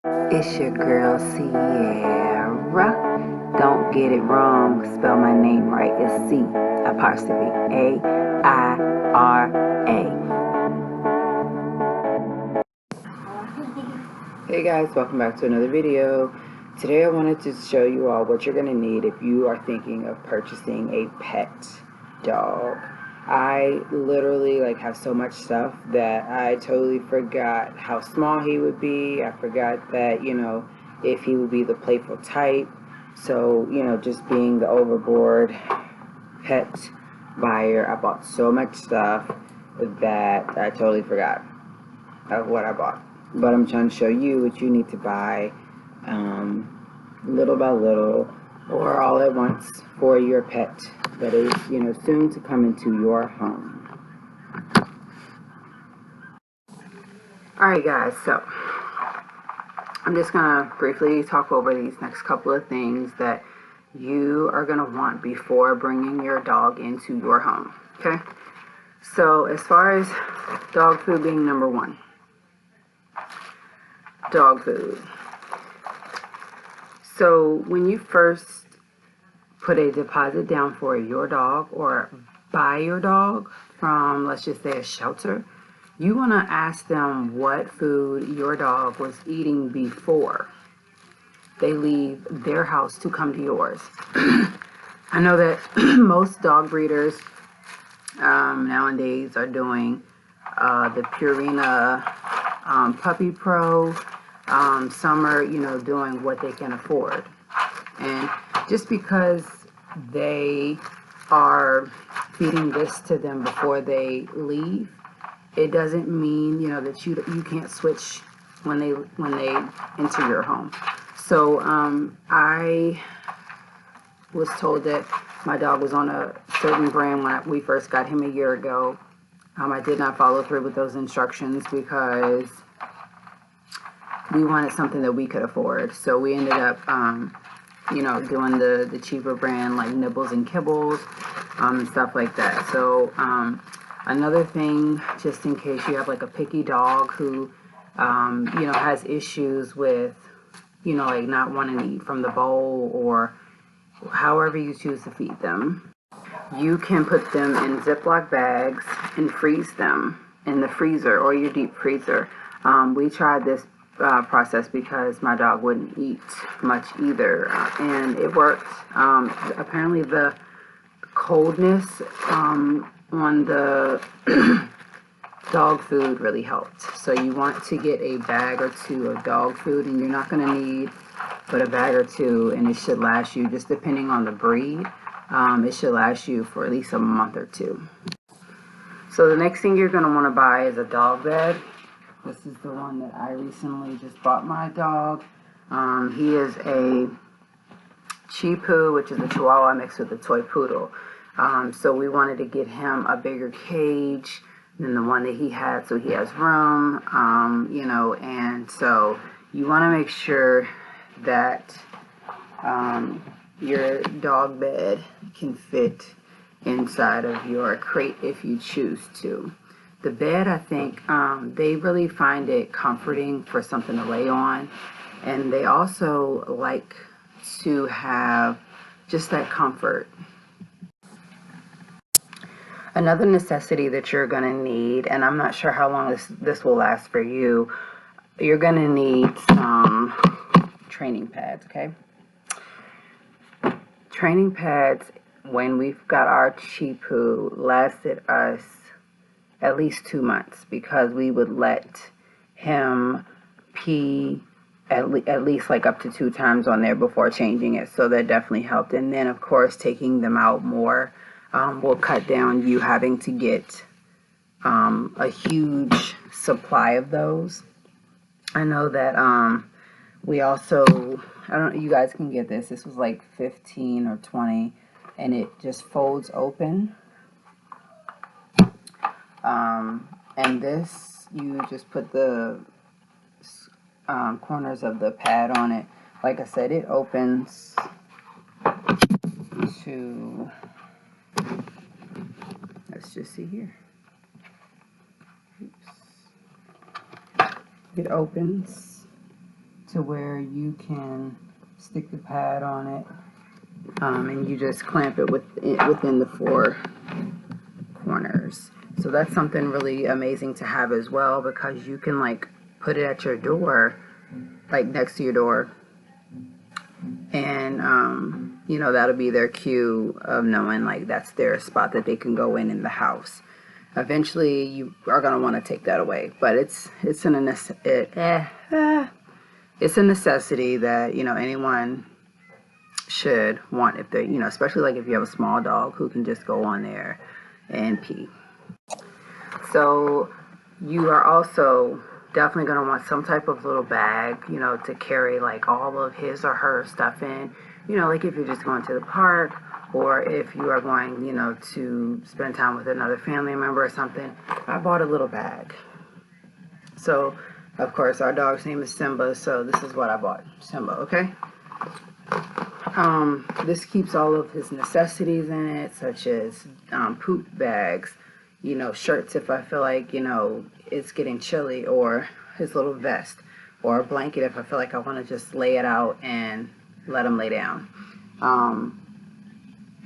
It's your girl Sierra. Don't get it wrong, spell my name right. It's C''Aira. Hey guys, welcome back to another video. Today I wanted to show you all what you're going to need if you are thinking of purchasing a pet dog. I literally have so much stuff that I totally forgot how small he would be. I forgot that, if he would be the playful type. So, just being the overboard pet buyer, I bought so much stuff that I totally forgot of what I bought. But I'm trying to show you what you need to buy little by little or all at once for your pet that is, soon to come into your home. Alright guys, so I'm just going to briefly talk over these next couple of things that you are going to want before bringing your dog into your home. Okay? So as far as dog food being number one. Dog food. So when you first put a deposit down for your dog or buy your dog from, let's just say, a shelter, you want to ask them what food your dog was eating before they leave their house to come to yours. I know that most dog breeders nowadays are doing the Purina Puppy Pro. Some are, doing what they can afford. And just because they are feeding this to them before they leave, it doesn't mean, that you can't switch when they enter your home. So I was told that my dog was on a certain brand when we first got him a year ago. I did not follow through with those instructions because we wanted something that we could afford. So we ended up, doing the cheaper brand like Nibbles and Kibbles and stuff like that. So another thing, just in case you have a picky dog who, has issues with, not wanting to eat from the bowl or however you choose to feed them, you can put them in Ziploc bags and freeze them in the freezer or your deep freezer. We tried this process because my dog wouldn't eat much either, and it worked. Apparently the coldness on the dog food really helped. So you want to get a bag or two of dog food, and you're not going to need but a bag or two, and it should last you, just depending on the breed, it should last you for at least a month or two. So the next thing you're going to want to buy is a dog bed. This is the one that I recently just bought my dog. He is a Chipu, which is a Chihuahua mixed with a toy poodle. So we wanted to get him a bigger cage than the one that he had, so he has room, and so you want to make sure that your dog bed can fit inside of your crate if you choose to. The bed, I think, they really find it comforting for something to lay on, and they also like to have just that comfort. Another necessity that you're going to need, and I'm not sure how long this will last for you, you're going to need some training pads, okay? Training pads, when we've got our Chipu, lasted us at least 2 months because we would let him pee at least up to 2 times on there before changing it. So that definitely helped. And then, of course, taking them out more will cut down you having to get a huge supply of those. I know that we also, I don't know, you guys can get this. This was like 15 or 20, and it just folds open. And this, you just put the corners of the pad on it. Like I said, it opens to, let's just see here. Oops. It opens to where you can stick the pad on it, and you just clamp it within the four corners. So that's something really amazing to have as well, because you can like put it at your door, like next to your door, and you know, that'll be their cue of knowing like that's their spot that they can go in the house. Eventually you are going to want to take that away, but it's a necessity that, you know, anyone should want if they're, you know, especially like if you have a small dog who can just go on there and pee. So you are also definitely going to want some type of little bag, you know, to carry like all of his or her stuff in. You know, like if you're just going to the park, or if you are going, you know, to spend time with another family member or something. I bought a little bag. So, of course, our dog's name is Simba, so this is what I bought. Simba, okay? This keeps all of his necessities in it, such as poop bags, you know, shirts if I feel like, you know, it's getting chilly, or his little vest, or a blanket if I feel like I want to just lay it out and let him lay down.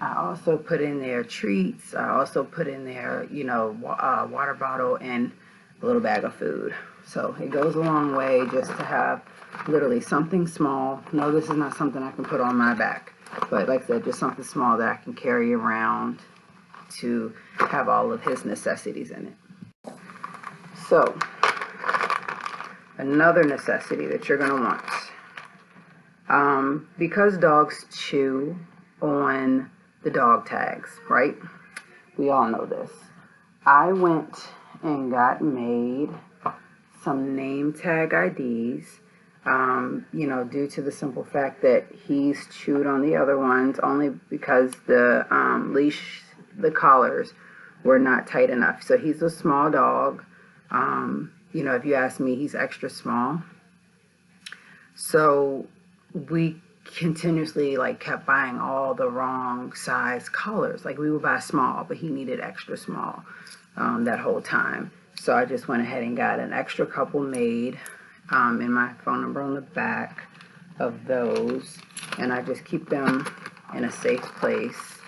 I also put in there treats. I also put in there, you know, water bottle and a little bag of food. So it goes a long way just to have literally something small. No, this is not something I can put on my back, but like I said, just something small that I can carry around to have all of his necessities in it. So another necessity that you're going to want, because dogs chew on the dog tags, right? We all know this. I went and got made some name tag IDs, you know, due to the simple fact that he's chewed on the other ones, only because the leash, the collars were not tight enough. So he's a small dog. You know, if you ask me, he's extra small. So we continuously like kept buying all the wrong size collars. Like we would buy small, but he needed extra small that whole time. So I just went ahead and got an extra couple made, and my phone number on the back of those, and I just keep them in a safe place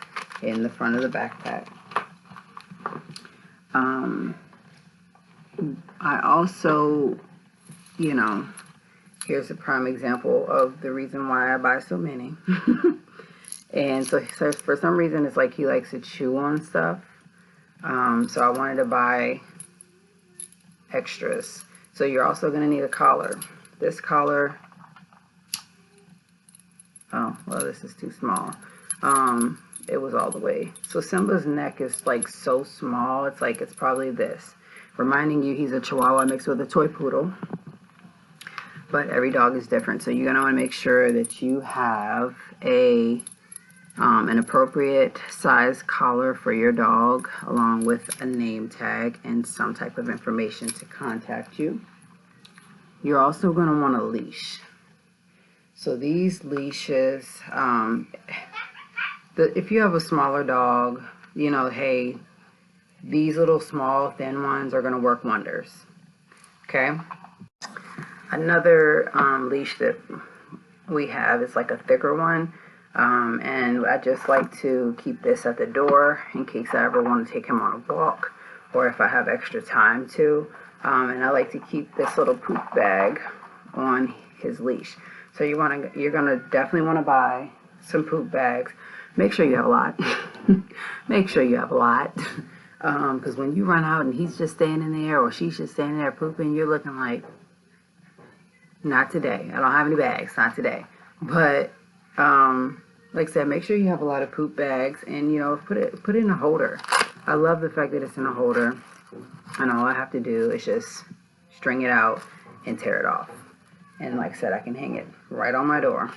in the front of the backpack. I also, you know, here's a prime example of the reason why I buy so many. And so for some reason, it's like he likes to chew on stuff. So I wanted to buy extras. So you're also going to need a collar. This collar, oh, well, this is too small. It was all the way. So Simba's neck is like so small. It's like, it's probably this. Reminding you he's a Chihuahua mixed with a toy poodle. But every dog is different, so you're going to want to make sure that you have an appropriate size collar for your dog, along with a name tag and some type of information to contact you. You're also going to want a leash. So these leashes, if you have a smaller dog, you know, hey, these little small thin ones are going to work wonders. Okay? Another leash that we have is like a thicker one, and I just like to keep this at the door in case I ever want to take him on a walk, or if I have extra time to. And I like to keep this little poop bag on his leash. So you're gonna definitely want to buy some poop bags. Make sure you have a lot. Make sure you have a lot, because when you run out and he's just standing there, or she's just standing there pooping, you're looking like, not today. I don't have any bags. Not today. But like I said, make sure you have a lot of poop bags, and you know, put it in a holder. I love the fact that it's in a holder, and all I have to do is just string it out and tear it off. And like I said, I can hang it right on my door.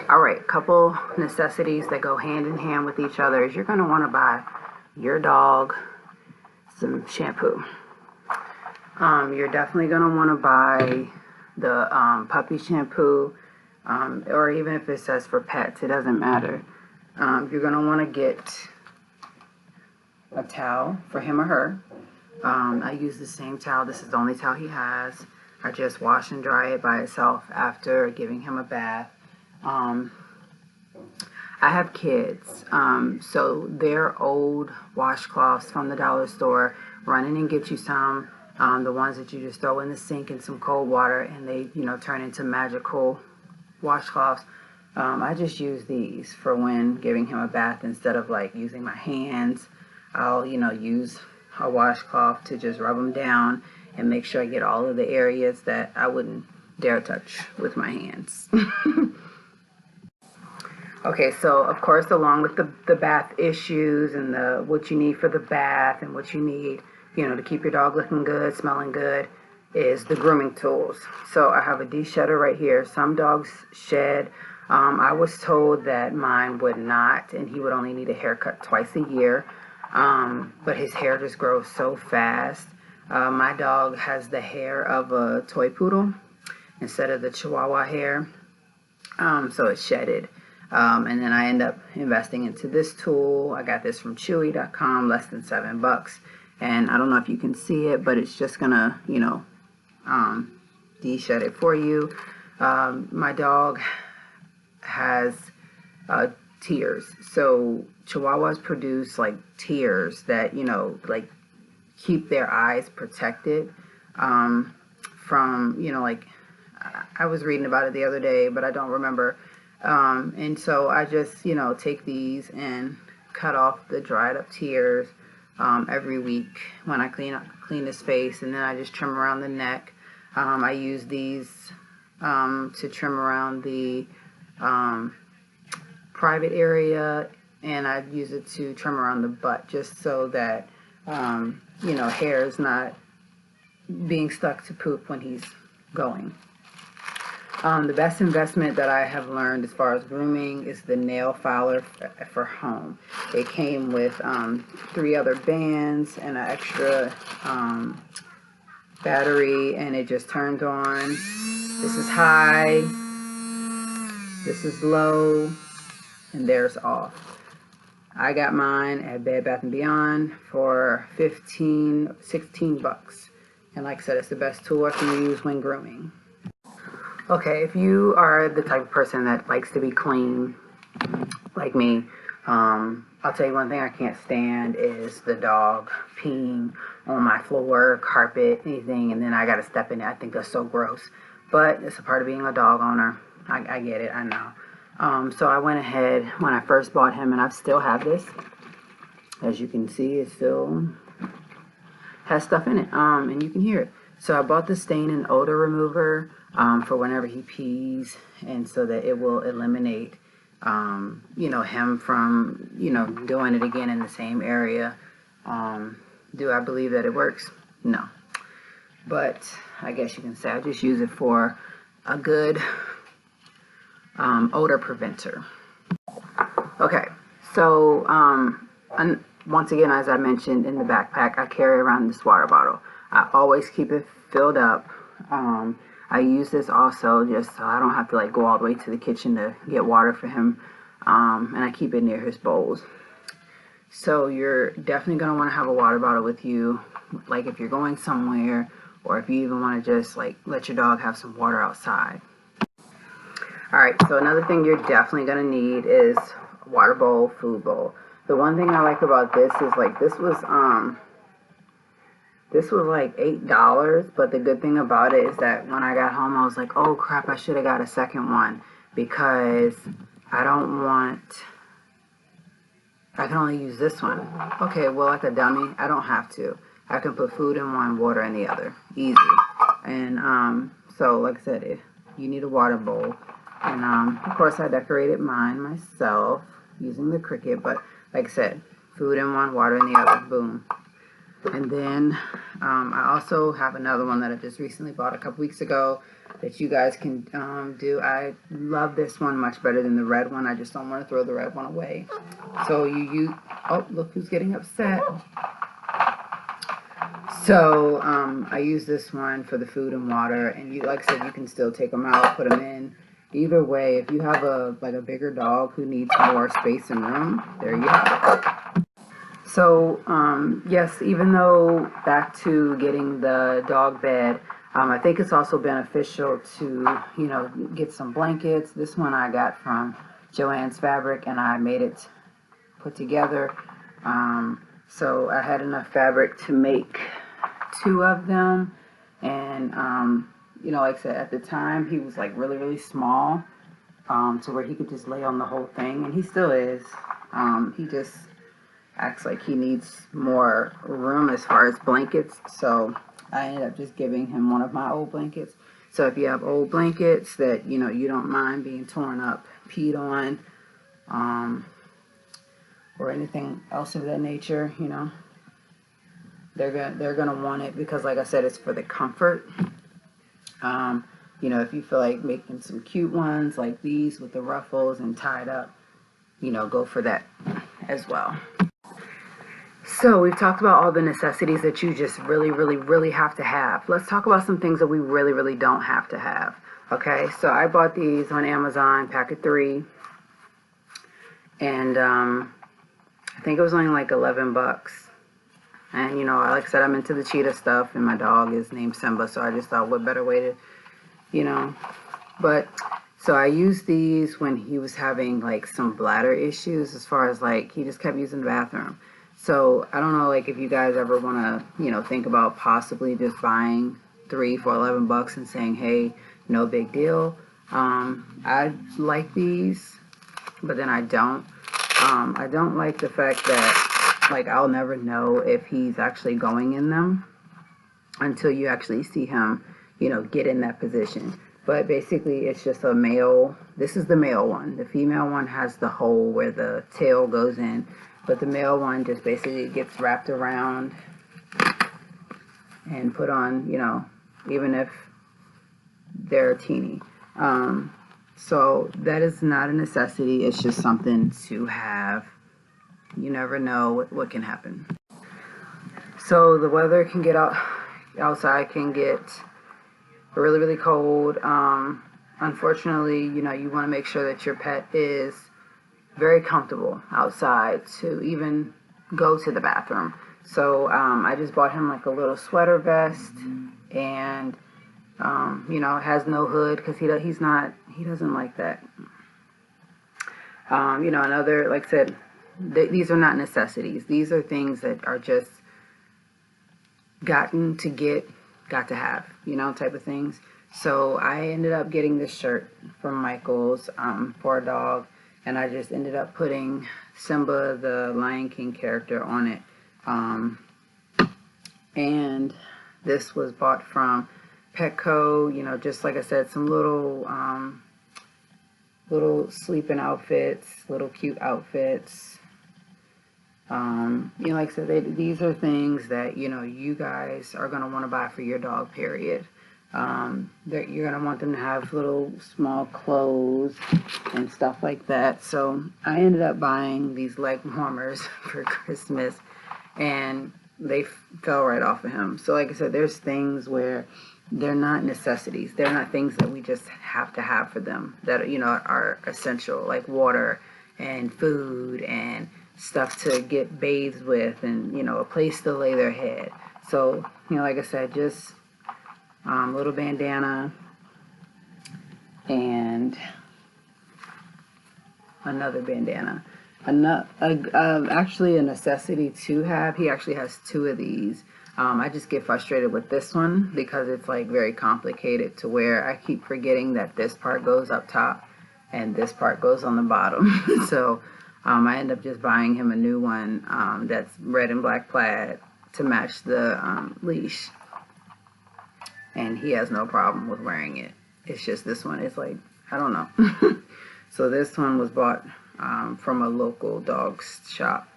All right, couple necessities that go hand in hand with each other is you're going to want to buy your dog some shampoo. You're definitely going to want to buy the puppy shampoo, or even if it says for pets, it doesn't matter. You're going to want to get a towel for him or her. I use the same towel. This is the only towel he has. I just wash and dry it by itself after giving him a bath. I have kids, so their old washcloths from the dollar store, run in and get you some. The ones that you just throw in the sink in some cold water and they, turn into magical washcloths. I just use these for when giving him a bath instead of like using my hands. I'll, use a washcloth to just rub them down and make sure I get all of the areas that I wouldn't dare touch with my hands. Okay, so of course, along with the bath issues and what you need for the bath and what you need, to keep your dog looking good, smelling good, is the grooming tools. So I have a de-shedder right here. Some dogs shed. I was told that mine would not, and he would only need a haircut twice a year. But his hair just grows so fast. My dog has the hair of a toy poodle instead of the Chihuahua hair, so it's shedded. And then I end up investing into this tool. I got this from Chewy.com, less than $7. And I don't know if you can see it, but it's just gonna, de-shed it for you. My dog has tears. So Chihuahuas produce like tears that, like keep their eyes protected from, like I was reading about it the other day, but I don't remember. And so I just, take these and cut off the dried up tears every week when I clean his face, and then I just trim around the neck. I use these to trim around the private area, and I use it to trim around the butt just so that, hair is not being stuck to poop when he's going. The best investment that I have learned as far as grooming is the nail filer for home. It came with 3 other bands and an extra battery, and it just turns on. This is high, this is low, and there's off. I got mine at Bed Bath & Beyond for $16. And like I said, it's the best tool I can use when grooming. Okay, if you are the type of person that likes to be clean, like me, I'll tell you one thing I can't stand is the dog peeing on my floor, carpet, anything, and then I gotta step in it. I think that's so gross. But it's a part of being a dog owner. I get it, I know. So I went ahead when I first bought him, and I still have this. As you can see, it still has stuff in it, and you can hear it. So I bought the stain and odor remover for whenever he pees, and so that it will eliminate, him from, doing it again in the same area. Do I believe that it works? No. But I guess you can say I just use it for a good odor preventer. Okay, so once again, as I mentioned, in the backpack, I carry around this water bottle. I always keep it filled up. I use this also just so I don't have to like go all the way to the kitchen to get water for him. And I keep it near his bowls. So you're definitely going to want to have a water bottle with you, like if you're going somewhere, or if you even want to just like let your dog have some water outside. Alright, so another thing you're definitely going to need is water bowl, food bowl. The one thing I like about this is like this was like $8, but the good thing about it is that when I got home I was like, oh crap, I should have got a second one, because I can only use this one. Okay, well, like a dummy, I don't have to. I can put food in one, water in the other. Easy. And so like I said, you need a water bowl. And of course I decorated mine myself using the Cricut, but like I said, food in one, water in the other. Boom. And then I also have another one that I just recently bought a couple weeks ago that you guys can do. I love this one much better than the red one. I just don't want to throw the red one away. So you use, oh, look who's getting upset. So I use this one for the food and water, and you, like I said, you can still take them out, put them in. Either way, if you have a bigger dog who needs more space and room, there you go. So, yes, even though back to getting the dog bed, I think it's also beneficial to, get some blankets. This one I got from Joann's Fabric, and I made it put together. So I had enough fabric to make 2 of them. And, like I said, at the time, he was like really, really small, to where he could just lay on the whole thing. And he still is. He just acts like he needs more room as far as blankets, so I ended up just giving him one of my old blankets. So if you have old blankets that you don't mind being torn up, peed on, or anything else of that nature, they're gonna want it, because like I said, it's for the comfort. If you feel like making some cute ones like these with the ruffles and tied up, go for that as well. So we've talked about all the necessities that you just really, really, really have to have. Let's talk about some things that we really, really don't have to have. Okay, so I bought these on Amazon, pack of 3. And I think it was only like 11 bucks. And, like I said, I'm into the cheetah stuff, and my dog is named Simba, so I just thought, what better way to, But, so I used these when he was having, like, some bladder issues, as far as, like, he just kept using the bathroom. So I don't know, like, if you guys ever want to, think about possibly just buying 3 for 11 bucks and saying, hey, no big deal. I like these, but then I don't. I don't like the fact that, like, I'll never know if he's actually going in them until you actually see him, get in that position. But basically, it's just a male. This is the male one. The female one has the hole where the tail goes in. But the male one just basically gets wrapped around and put on, even if they're teeny. So that is not a necessity. It's just something to have. You never know what can happen. So the weather can get outside can get really, really cold. Unfortunately, you want to make sure that your pet is very comfortable outside to even go to the bathroom. So I just bought him like a little sweater vest, and it has no hood, because he doesn't like that. Another, like I said, these are not necessities. These are things that are just got to have, type of things. So I ended up getting this shirt from Michael's for a dog. And I just ended up putting Simba, the Lion King character, on it. And this was bought from Petco, just like I said, some little sleeping outfits, little cute outfits. Like I said, these are things that, you guys are going to want to buy for your dog, period. You're going to want them to have little small clothes and stuff like that. So I ended up buying these leg warmers for Christmas, and they fell right off of him. So like I said, there's things where they're not necessities. They're not things that we just have to have for them that, are essential, like water and food and stuff to get bathed with, and, a place to lay their head. So, like I said, just little bandana and another bandana. Actually a necessity to have. He actually has 2 of these. I just get frustrated with this one because it's like very complicated, to where I keep forgetting that this part goes up top and this part goes on the bottom. So I end up just buying him a new one that's red and black plaid to match the leash. And he has no problem with wearing it. It's just this one is like, I don't know. So this one was bought from a local dog shop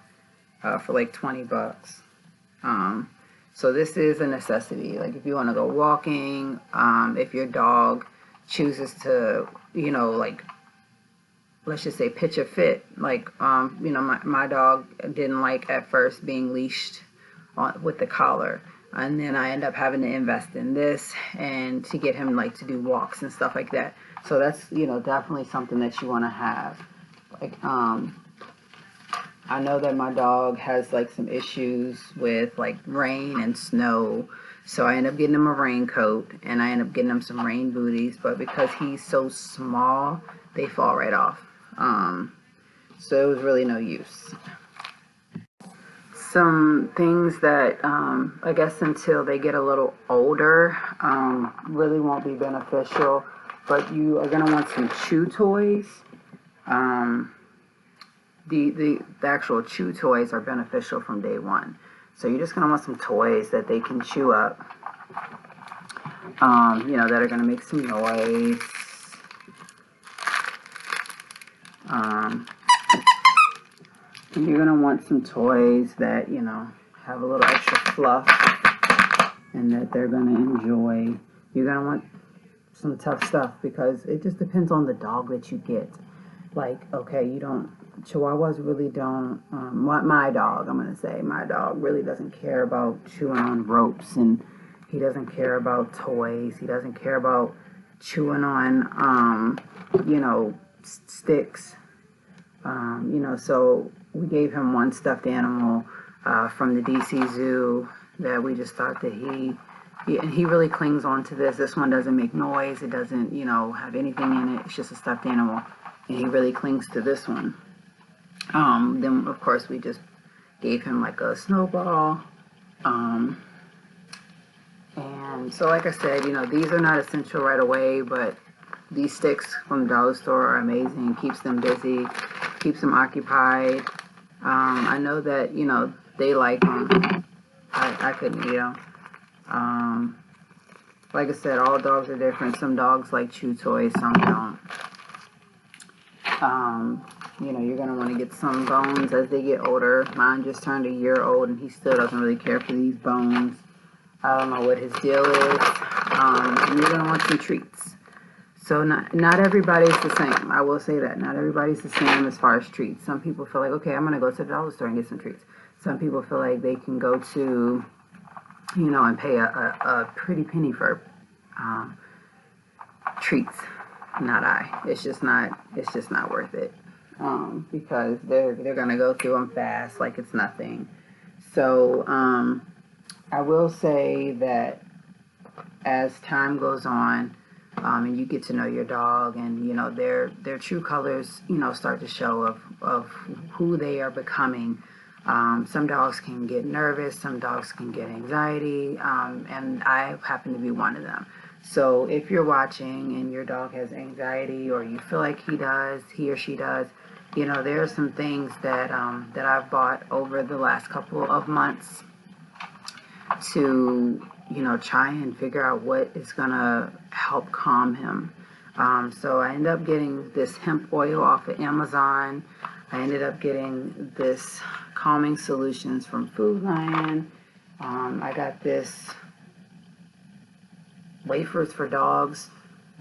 for like 20 bucks. So this is a necessity. Like if you want to go walking, if your dog chooses to, like, let's just say pitch a fit. Like, my dog didn't like at first being leashed with the collar. And then I end up having to invest in this and to get him like to do walks and stuff like that. So that's, definitely something that you want to have. Like, I know that my dog has like some issues with like rain and snow. So I end up getting him a raincoat and I end up getting him some rain booties. But because he's so small, they fall right off. So it was really no use. Some things that I guess until they get a little older really won't be beneficial, but you are going to want some chew toys. Um, the actual chew toys are beneficial from day one. So you're just going to want some toys that they can chew up, that are going to make some noise. And you're going to want some toys that, have a little extra fluff and that they're going to enjoy. You're going to want some tough stuff because it just depends on the dog that you get. Like, okay, Chihuahuas really don't, my dog really doesn't care about chewing on ropes, and he doesn't care about toys. He doesn't care about chewing on, sticks. So we gave him one stuffed animal from the DC Zoo that we just thought that he really clings on to this. This one doesn't make noise. It doesn't, have anything in it. It's just a stuffed animal. And he really clings to this one. Then, of course, we just gave him like a snowball. And so, like I said, these are not essential right away, but these sticks from the dollar store are amazing. Keeps them busy, keeps them occupied. I know that, they like them. I couldn't eat them. Like I said, all dogs are different. Some dogs like chew toys, some don't. You're going to want to get some bones as they get older. Mine just turned a year old and he still doesn't really care for these bones. I don't know what his deal is. And you're going to want some treats. So not everybody's the same. I will say that. Not everybody's the same as far as treats. Some people feel like, okay, I'm going to go to the dollar store and get some treats. Some people feel like they can go to, and pay a pretty penny for treats. Not I. It's just not worth it. Because they're gonna go through them fast like it's nothing. So I will say that as time goes on, and you get to know your dog, and their true colors start to show of who they are becoming. Some dogs can get nervous, some dogs can get anxiety, and I happen to be one of them. So if you're watching and your dog has anxiety, or you feel like he or she does, there are some things that I've bought over the last couple of months to, try and figure out what is going to help calm him. So I ended up getting this hemp oil off of Amazon. I ended up getting this calming solutions from Food Lion. I got this wafers for dogs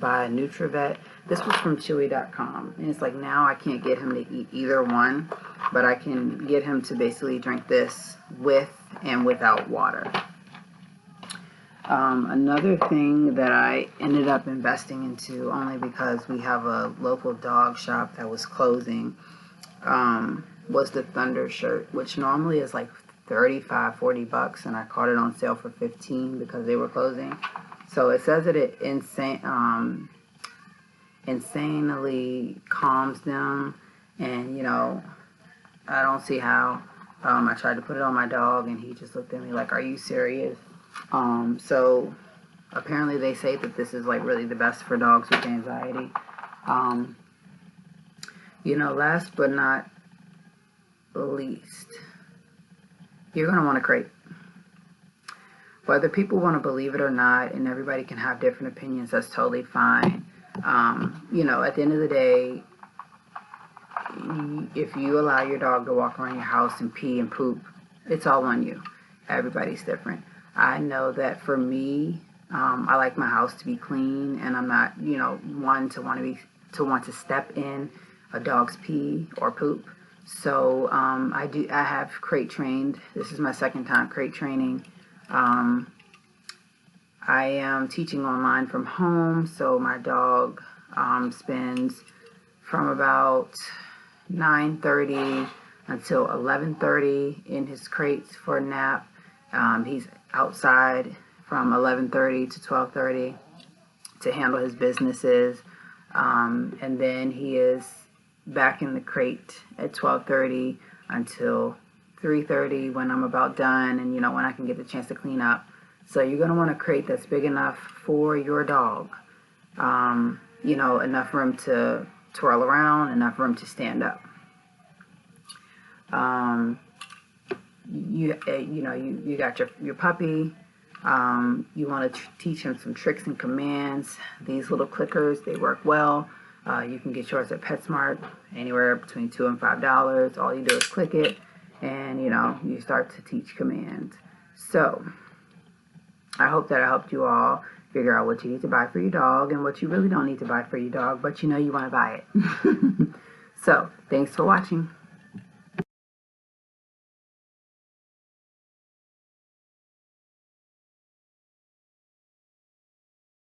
by NutriVet. This was from Chewy.com. And it's like now I can't get him to eat either one, but I can get him to basically drink this with and without water. Another thing that I ended up investing into only because we have a local dog shop that was closing was the Thunder shirt, which normally is like $35-40, and I caught it on sale for $15 because they were closing. So it says that it insanely calms them, and I don't see how. I tried to put it on my dog and he just looked at me like, are you serious? So apparently they say that this is like really the best for dogs with anxiety. Last but not least, you're going to want a crate. Whether people want to believe it or not, and everybody can have different opinions, that's totally fine. At the end of the day, if you allow your dog to walk around your house and pee and poop, it's all on you. Everybody's different. I know that for me, I like my house to be clean, and I'm not, one to want to step in a dog's pee or poop. So I have crate trained. This is my second time crate training. I am teaching online from home, so my dog spends from about 9:30 until 11:30 in his crates for a nap. He's outside from 11:30 to 12:30 to handle his businesses. And then he is back in the crate at 12:30 until 3:30 when I'm about done, and when I can get the chance to clean up. So you're going to want a crate that's big enough for your dog. Enough room to twirl around, enough room to stand up. You got your puppy. You want to teach him some tricks and commands. These little clickers, they work well. You can get yours at PetSmart, anywhere between $2 and $5. All you do is click it, and you start to teach commands. So I hope that I helped you all figure out what you need to buy for your dog and what you really don't need to buy for your dog, but you want to buy it. So thanks for watching.